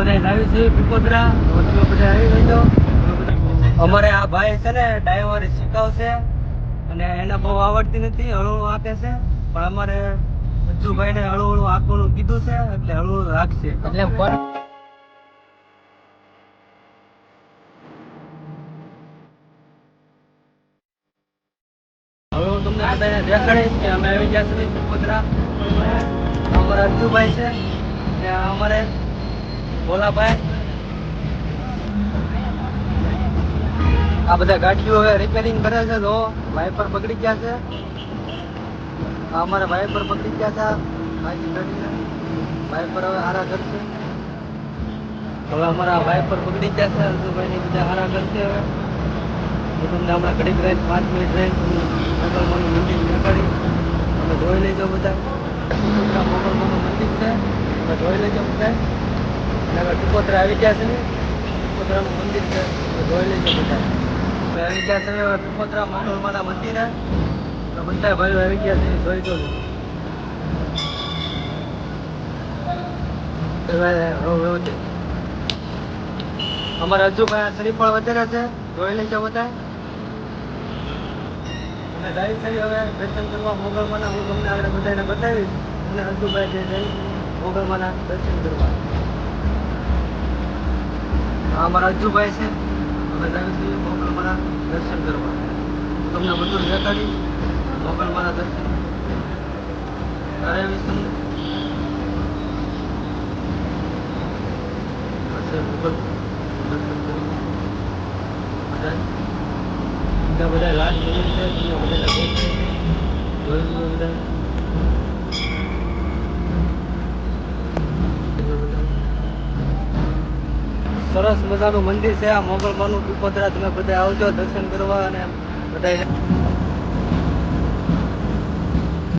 બધા લાવી છે પીપોદરા, તમે બધા આવી ગયો. અમારે આ ભાઈ છે ને ડ્રાઈવર શીખવશે અને એને બહુ આવડતી નથી, હળવું આપે છે. પણ અમારે બચ્ચુભાઈ ને હળવું આપવાનું કીધું છે એટલે હળવું રાખશે. એટલે હવે હું તમને બધાને દેખાડીશ કે અમે આવી ગયા છીએ પીપોદરા. અમારા અજ્જુભાઈ છે અને અમારે ભોલાભાઈ. આ બધા ગાડીઓ હવે રિપેરિંગ કરે છે. તો વાઇપર બગડી ગયા છે. આ અમારા વાઇપર બગડી ગયા હતા બાકી ગાડીને વાઇપર હવે હારા કરશે. હવે અમારા વાઇપર બગડી ગયા છે. અજ્જુભાઈ ને બધા હારા કરશે. હવે હું તમને હમણાં ઘડીક રહી 5 મિનિટ રહી મોગલમાનું મંદિર દેખાડી. તમે જોઈ લેજો બધા. મોગલમાનું મંદિર છે, તમે જોઈ લેજો બધા. અને હવે પીપોદરા આવી ગયા છે ને, પીપોદરાનું મંદિર છે, તમે જોઈ લેજો બધા. આવી ગયા છે પીપોદરા મોગલમાના મંદિરે. તો બધા ભાઈઓ આવી ગયા છે, જોઈ જો. અમારા અજ્જુભાઈ શ્રીફળ વધારે છે, જોઈ લેજો બધા. અને જાય છે હવે દર્શન કરવા મોગલમાના. હું તમને આગળ બધાને બતાવીશ અને અજ્જુભાઈ જે જઈ મોગલમાના દર્શન કરવા. આ અમારા અજ્જુભાઈ છે. અમે જાય છીએ મોગલમાના દર્શન કરવા. હું તમને બધું દેખાડીશ મોગલમાના દર્શન કરાવીશ તમને. બધા લાલ જોયું છે, બધા સરસ મજાનું મંદિર છે આ મોગલમાનું પીપોદરા. તમે બધા આવજો દર્શન કરવા અને બધા